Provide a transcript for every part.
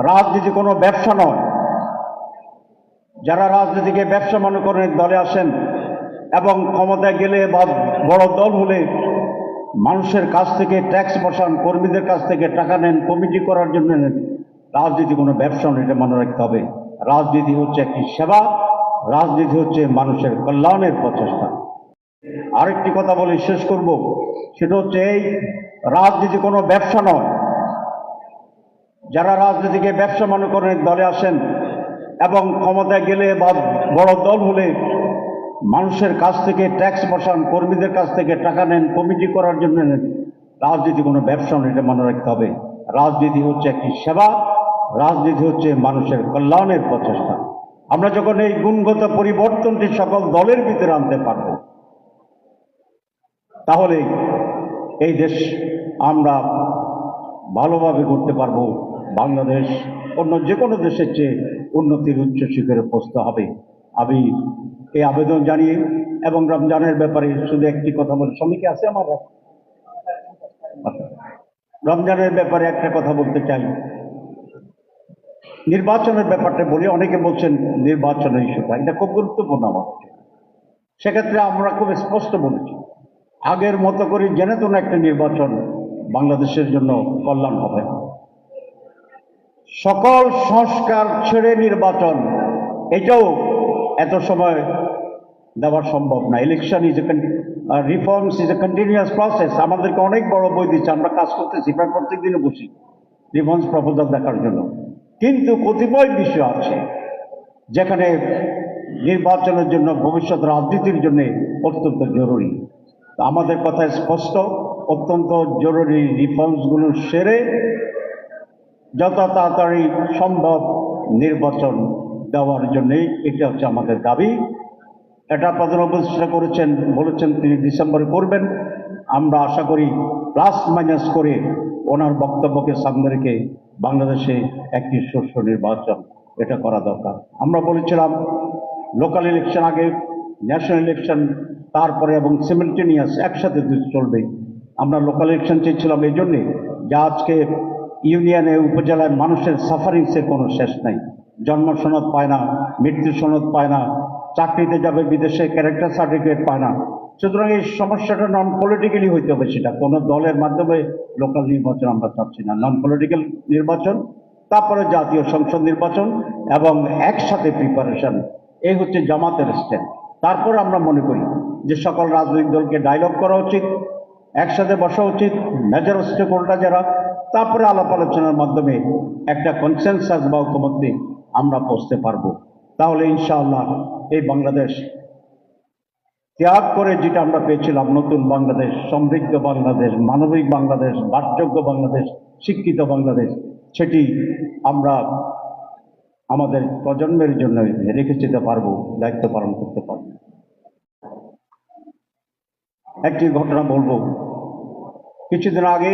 রাজনীতি কোনো ব্যবসা নয়। যারা রাজনীতিকে ব্যবসা মনে করেন দলে আসেন এবং ক্ষমতায় গেলে বা বড় দল হলে মানুষের কাছ থেকে ট্যাক্স বসান, কর্মীদের কাছ থেকে টাকা নেন, কমিটি করার জন্য নেন। রাজনীতি কোনো ব্যবসা নয়, এটা মনে রাখতে হবে। রাজনীতি হচ্ছে একটি সেবা, রাজনীতি হচ্ছে মানুষের কল্যাণের প্রচেষ্টা। আরেকটি কথা বলে শেষ করব, সেটা হচ্ছে এই রাজনীতি কোনো ব্যবসা নয়। যারা রাজনীতিকে ব্যবসা মনে করেন দলে আসেন এবং ক্ষমতায় গেলে বা বড় দল হলে মানুষের কাছ থেকে ট্যাক্স বসান, কর্মীদের কাছ থেকে টাকা নেন, কমিটি করার জন্য নেন। রাজনীতি কোনো ব্যবসা নয়, এটা মনে রাখতে হবে। রাজনীতি হচ্ছে একটি সেবা, রাজনীতি হচ্ছে মানুষের কল্যাণের প্রচেষ্টা। আমরা যখন এই গুণগত পরিবর্তনটি সকল দলের ভিতরে আনতে পারব, তাহলে এই দেশ আমরা ভালোভাবে করতে পারবো। বাংলাদেশ অন্য যে কোনো দেশের চেয়ে উন্নতির উচ্চ শিখরে পৌঁছতে হবে। আমি এই আবেদন জানিয়ে এবং রমজানের ব্যাপারে শুধু একটি কথা বলি। শ্রমিক আছে আমার? রমজানের ব্যাপারে একটা কথা বলতে চাই। নির্বাচনের ব্যাপারটা বলি। অনেকে বলছেন নির্বাচনের ইস্যুটা, এটা খুব গুরুত্বপূর্ণ আমার। সেক্ষেত্রে আমরা খুব স্পষ্ট বলেছি, আগের মতো করে জেনে তো একটা নির্বাচন বাংলাদেশের জন্য কল্যাণ হবে না। সকল সংস্কার ছেড়ে নির্বাচন, এটাও এত সময় দেওয়া সম্ভব না। Election is a reforms is a continuous process. আমাদেরকে অনেক বড় বই দিচ্ছে, আমরা কাজ করতেছি, প্রায় প্রত্যেক দিনে বসি রিফর্মস প্রপোজাল দেখার জন্য। কিন্তু কতিপয় বিষয় আছে যেখানে নির্বাচনের জন্য, ভবিষ্যৎ রাজনীতির জন্য অত্যন্ত জরুরি। আমাদের কথা স্পষ্ট, অত্যন্ত জরুরি রিফর্মসগুলো সেরে যত তাড়াতাড়ি সম্ভব নির্বাচন দেওয়ার জন্যই এটা হচ্ছে আমাদের দাবি। এটা প্রধান উপদেষ্টা করেছেন, বলেছেন তিনি ডিসেম্বরে করবেন। আমরা আশা করি প্লাস মাইনাস করে ওনার বক্তব্যকে সামনে রেখে বাংলাদেশে একটি সুষ্ঠু নির্বাচন এটা করা দরকার। আমরা বলেছিলাম লোকাল ইলেকশন আগে, ন্যাশনাল ইলেকশন তারপরে, এবং সিমিলটেনিয়াস একসাথে চলবে। আমরা লোকাল ইলেকশন চেয়েছিলাম এই জন্যে যে আজকে ইউনিয়নে, উপজেলায় মানুষের সাফারিংসের কোনো শেষ নাই। জন্ম সনদ পায় না, মৃত্যু সনদ পায় না, চাকরিতে যাবে বিদেশে ক্যারেক্টার সার্টিফিকেট পায় না। সুতরাং এই সমস্যাটা নন পলিটিক্যালি হইতে হবে। সেটা কোনো দলের মাধ্যমে লোকাল নির্বাচন আমরা চাচ্ছি না, নন পলিটিক্যাল নির্বাচন, তারপরে জাতীয় সংসদ নির্বাচন এবং একসাথে প্রিপারেশন। এই হচ্ছে জামাতের স্টেপ। তারপর আমরা মনে করি যে সকল রাজনৈতিক দলকে ডায়লগ করা উচিত, একসাথে বসা উচিত, মেজর স্টেক হোল্ডার যারা, তারপরে আলাপ আলোচনার মাধ্যমে একটা কনসেনসাস বা ঐকমত্যে আমরা পৌঁছতে পারবো। তাহলে ইনশাআল্লাহ এই বাংলাদেশ ত্যাগ করে যেটা আমরা পেয়েছিলাম, নতুন বাংলাদেশ, সমৃদ্ধ বাংলাদেশ, মানবিক বাংলাদেশ, বাসযোগ্য বাংলাদেশ, শিক্ষিত বাংলাদেশ, সেটি আমরা আমাদের প্রজন্মের জন্য রেখে যেতে পারবো, দায়িত্ব পালন করতে পারবো। একটি ঘটনা বলবো। কিছুদিন আগে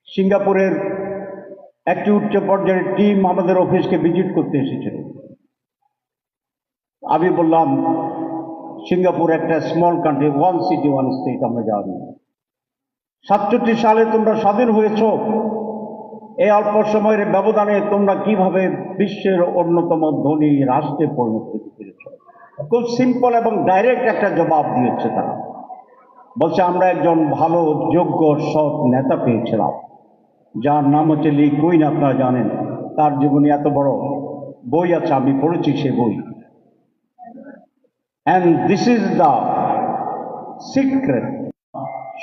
সিঙ্গাপুরের একটি উচ্চ পর্যায়ের টিম আমাদের অফিসকে ভিজিট করতে এসেছিল। আমি বললাম সিঙ্গাপুর একটা small country, one city one state, আমরা জানি 67 সালে তোমরা স্বাধীন হয়েছ। এই অল্প সময়ের ব্যবধানে তোমরা কিভাবে বিশ্বের অন্যতম ধনী রাষ্ট্রে পরিণত হতে পেরেছ? খুব সিম্পল এবং ডাইরেক্ট একটা জবাব দিয়েছে তারা। বলছে আমরা একজন ভালো, যোগ্য, সৎ নেতা পেয়েছিলাম, যার নাম হচ্ছে লি কুইন। আপনারা জানেন তার জীবনে এত বড় বই আছে, আমি পড়েছি সে বই। And this is the secret.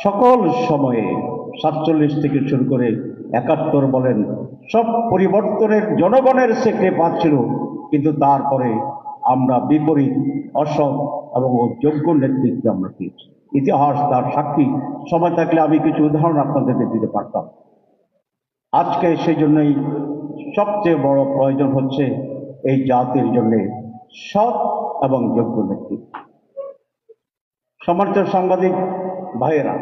সকল সময়ে 47 থেকে শুরু করে 71 বলেন, সব পরিবর্তনের জনগণের সেক্রে পাচ্ছিল, কিন্তু তারপরে আমরা বিপরীত, অসৎ এবং যোগ্য নেতৃত্ব আমরা পেয়েছি। ইতিহাস তার সাক্ষী। সময় থাকলে আমি কিছু উদাহরণ আপনাদেরকে দিতে পারতাম। আজকে সেই জন্যই সবচেয়ে বড় প্রয়োজন হচ্ছে এই জাতির জন্য সৎ এবং যোগ্য নেতৃত্ব। সম্মানিত সাংবাদিক ভাইয়েরা,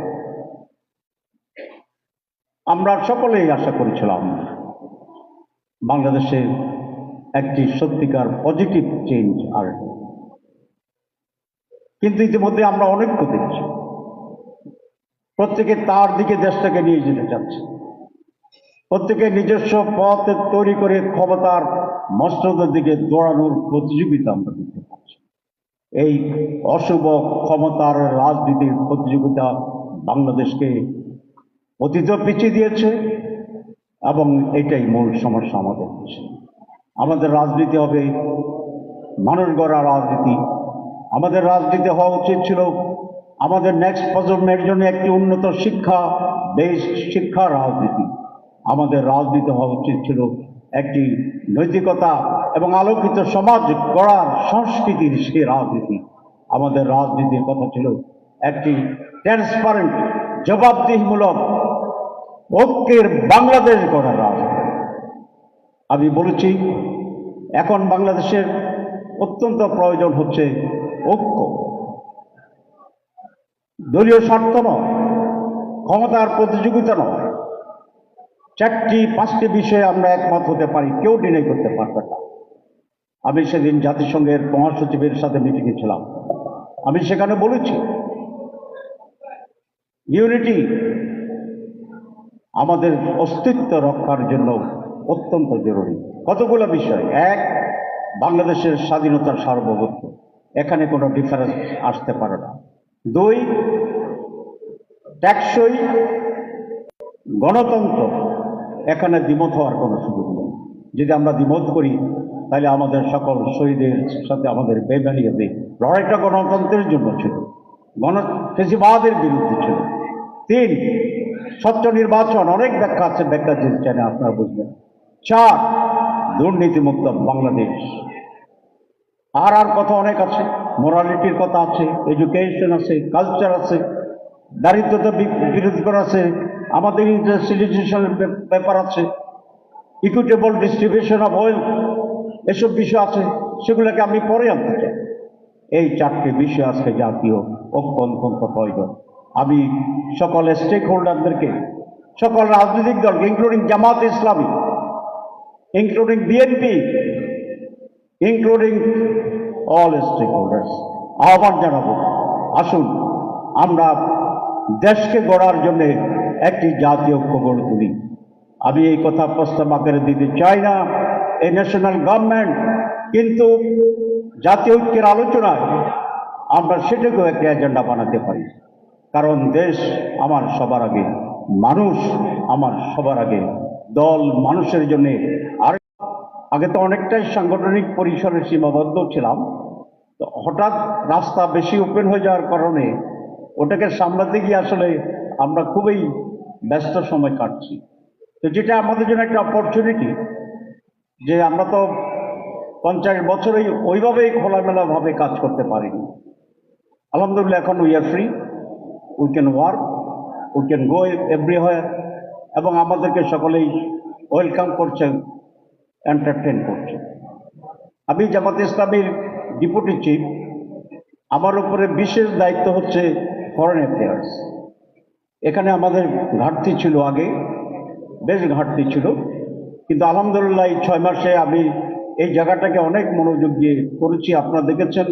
আমরা সকলেই আশা করেছিলাম বাংলাদেশে একটি সত্যিকার পজিটিভ চেঞ্জ আসবে, কিন্তু ইতিমধ্যে আমরা অনেক দেখছি। প্রত্যেকে তার দিকে দেশটাকে নিয়ে যেতে চাচ্ছে। প্রত্যেকে নিজস্ব পথ তৈরি করে ক্ষমতার মসনদের দিকে দৌড়ানোর প্রতিযোগিতা আমরা দেখতে পাচ্ছি। এই অশুভ ক্ষমতার রাজনীতির প্রতিযোগিতা বাংলাদেশকে অতীত পিছিয়ে দিয়েছে এবং এটাই মূল সমস্যা আমাদের দেশে। আমাদের রাজনীতি হবে মানুষ গড়া রাজনীতি। আমাদের রাজনীতি হওয়া উচিত ছিল আমাদের নেক্সট প্রজন্মের জন্য একটি উন্নত শিক্ষা বেসড শিক্ষা রাজনীতি। আমাদের রাজনীতি হওয়া উচিত ছিল একটি নৈতিকতা এবং আলোকিত সমাজ গড়ার সংস্কৃতির সেই রাজনীতি। আমাদের রাজনীতির কথা ছিল একটি ট্রান্সপারেন্ট জবাবদিহিমূলক ঐক্যের বাংলাদেশ গড়ার রাজনীতি। আমি বলেছি এখন বাংলাদেশের অত্যন্ত প্রয়োজন হচ্ছে ঐক্য, দলীয় স্বার্থ নয়, ক্ষমতার প্রতিযোগিতা নয়। 4-5টি বিষয়ে আমরা একমত হতে পারি, কেউ ডিনাই করতে পারবে না। আমি সেদিন জাতিসংঘের মহাসচিবের সাথে মিটিংয়ে ছিলাম, আমি সেখানে বলেছি ইউনিটি আমাদের অস্তিত্ব রক্ষার জন্য অত্যন্ত জরুরি। কতগুলো বিষয়। এক, বাংলাদেশের স্বাধীনতার সার্বভৌমত্ব, এখানে কোনো ডিফারেন্স আসতে পারে না। 2, টেকসই গণতন্ত্র, এখানে দ্বিমত হওয়ার কোনো সুযোগ নেই। যদি আমরা দ্বিমত করি তাহলে আমাদের সকল শহীদের সাথে আমাদের বেমানি হবে। লড়াইটা গণতন্ত্রের জন্য ছিল, ফ্যাসিবাদের বিরুদ্ধে ছিল। 3, স্বচ্ছ নির্বাচন, অনেক ব্যাখ্যা আছে, ব্যাখ্যা যদি চান আপনারা বুঝবেন। 4, দুর্নীতিমুক্ত বাংলাদেশ। আর কথা অনেক আছে, মোরালিটির কথা আছে, এডুকেশন আছে, কালচার আছে, দারিদ্রতা বিরোধী করা আছে, আমাদের ইন্ডাস্ট্রিয়ালাইজেশনের ব্যাপার আছে, ইকুইটেবল ডিস্ট্রিবিউশন অফ ওয়েলথ, এসব বিষয় আছে, সেগুলোকে আমি পরে আনতে চাই। এই 4টি বিষয় আজকে জাতীয় ঐক্য অত্যন্ত প্রয়োজন। আমি সকল স্টেক হোল্ডারদেরকে, সকল রাজনৈতিক দলকে, including Jamaat Islami, including BNP, including all stakeholders আহ্বান জানাবো, আসুন আমরা দেশকে গড়ার জন্য একটি জাতীয় ঐক্য গড়ে তুলি। আমি এই কথা প্রস্তাব আকারে দিতে চাই না, এই ন্যাশনাল গভর্নমেন্ট, কিন্তু জাতীয় ঐক্যের আলোচনায় আমরা সেটাকেও একটা এজেন্ডা বানাতে পারি। কারণ দেশ আমার সবার আগে, মানুষ আমার সবার আগে, দল মানুষের জন্যে। আর আগে তো অনেকটাই সাংগঠনিক পরিসরে সীমাবদ্ধ ছিলাম, তো হঠাৎ রাস্তা বেশি ওপেন হয়ে যাওয়ার কারণে ওটাকে সামলাতে গিয়ে আসলে আমরা খুবই ব্যস্ত সময় কাটছি। তো যেটা আমাদের জন্য একটা অপরচুনিটি, যে আমরা তো 50 বছরেই ওইভাবেই খোলামেলাভাবে কাজ করতে পারিনি। আলহামদুলিল্লাহ এখন we are free, we can work, we can go everywhere, এবং আমাদেরকে সকলেই ওয়েলকাম করছেন, এন্টারটেন করছেন। আমি জামাত ইসলামীর ডেপুটি চিফ, আমার উপরে বিশেষ দায়িত্ব হচ্ছে ফরেন অ্যাফেয়ার্স। এখানে আমাদের ঘাটতি ছিল, আগে বেশ ঘাটতি ছিল, কিন্তু আলহামদুলিল্লাহ এই 6 মাসে আমি এই জায়গাটাকে অনেক মনোযোগ দিয়ে করেছি। আপনারা দেখেছেন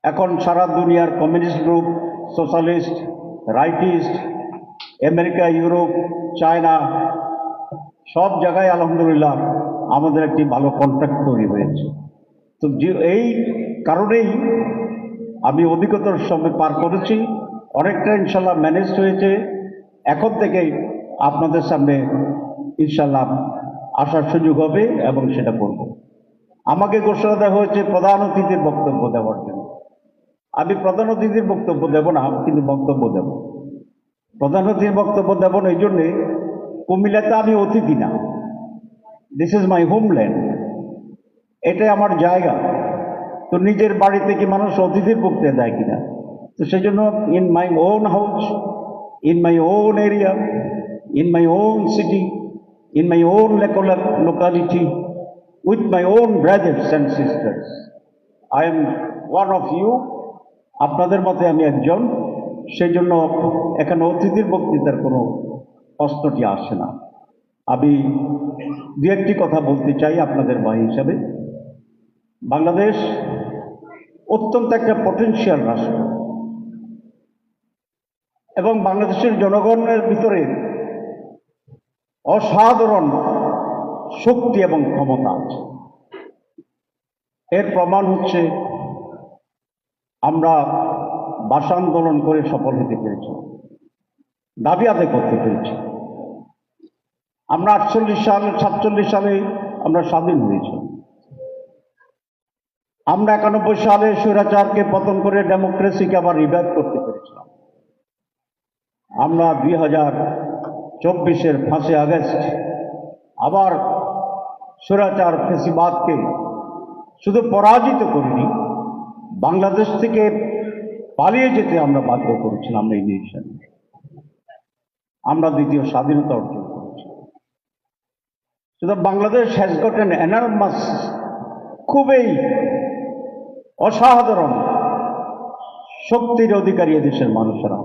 এখন সারা দুনিয়ার communist group, socialist, rightist, America, Europe, China, সব জায়গায় আলহামদুলিল্লাহ আমাদের একটি ভালো কন্ট্যাক্ট তৈরি হয়েছে। তো এই কারণেই আমি অধিকতর সময় পার করেছি, অনেকটা ইনশাল্লাহ ম্যানেজ হয়েছে। এখন থেকেই আপনাদের সামনে ইনশাল্লাহ আসার সুযোগ হবে এবং সেটা করব। আমাকে ঘোষণা দেওয়া হয়েছে প্রধান অতিথির বক্তব্য দেওয়ার জন্য। আমি প্রধান অতিথির বক্তব্য দেব না, কিন্তু বক্তব্য দেব। প্রধান অতিথির বক্তব্য দেব না এই জন্যে, কুমিল্লাতে আমি অতিথি না, দিস ইজ মাই হোমল্যান্ড, এটাই আমার জায়গা। তো নিজের বাড়িতে কি মানুষ অতিথির বক্তৃতা দেয় কিনা? তো সেই জন্য in my own house, in my own area, in my own city, in my own locality, with my own brothers and sisters. I am one of you. আপনাদের মতে আমি একজন, সেই জন্য এখানে অতিথির বক্তৃতার কোনো প্রশ্নটি আসে না। আমি দু একটি কথা বলতে চাই আপনাদের ভাই হিসাবে। বাংলাদেশ অত্যন্ত একটা পটেনশিয়াল রাষ্ট্র, এবং বাংলাদেশের জনগণের ভিতরে অসাধারণ শক্তি এবং ক্ষমতা আছে। এর প্রমাণ হচ্ছে আমরা ভাষা আন্দোলন করে সফল হতে পেরেছি, দাবি আদায় করতে পেরেছি। আমরা 47 সালে আমরা স্বাধীন হয়েছি। আমরা 91 সালে স্বৈরাচারকে পতন করে ডেমোক্রেসিকে আবার রিভাইভ করতে পেরেছিলাম। আমরা 2024-এর 5 আগস্ট আবার স্বৈরাচার ফ্যাসিবাদকে শুধু পরাজিত করিনি, বাংলাদেশ থেকে পালিয়ে যেতে আমরা বাধ্য করেছিলাম। এই নিশান আমরা দ্বিতীয় স্বাধীনতা অর্জন করেছি। শুধু বাংলাদেশ হ্যাজ গট অ্যান এনার্মাস, খুবই অসাধারণ শক্তির অধিকারী দেশের মানুষেরা।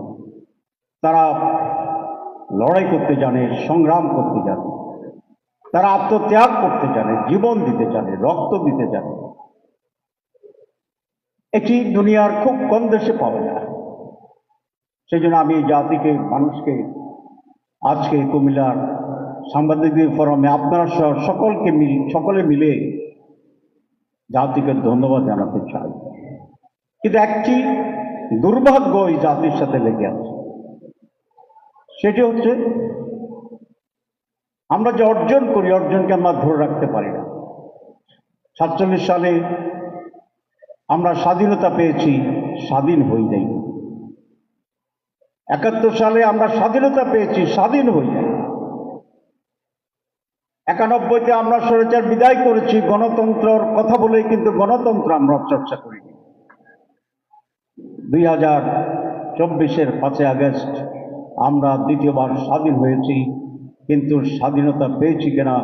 তারা লড়াই করতে জানে, সংগ্রাম করতে জানে, তারা আত্মত্যাগ করতে জানে, জীবন দিতে জানে, রক্ত দিতে জানে। এটি দুনিয়ার খুব কম দেশে পাওয়া যায়। সেই জন্য আমি জাতিকে, মানুষকে আজকে কুমিল্লার সাংবাদিকদের ফোরামে আপনারা সকলে মিলে জাতিকে ধন্যবাদ জানাতে চাই। কিন্তু একটি দুর্ভাগ্য এই জাতির সাথে লেগে আছে, সেটি হচ্ছে আমরা যে অর্জন করি, অর্জনকে আমরা ধরে রাখতে পারি না। 47 সালে আমরা স্বাধীনতা পেয়েছি, স্বাধীন হই নাই। 71 সালে আমরা স্বাধীনতা পেয়েছি, স্বাধীন হই নাই। 91-তে আমরা স্বৈরাচার বিদায় করেছি, গণতন্ত্রের কথা বলে কিন্তু গণতন্ত্র আমরা চর্চা করিনি। 2024-এর 5 আগস্ট আমরা দ্বিতীয়বার স্বাধীন হয়েছি, কিন্তু স্বাধীনতা পেয়েছি কিনা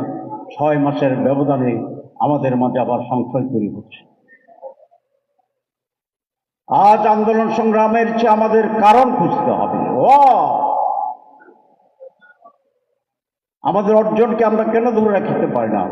6 মাসের ব্যবধানে আমাদের মাঝে আবার সংশয় তৈরি হচ্ছে। আজ আন্দোলন সংগ্রামের চেয়ে আমাদের কারণ খুঁজতে হবে। আমাদের অর্জনকে আমরা কেন ধরে রাখতে পারি না?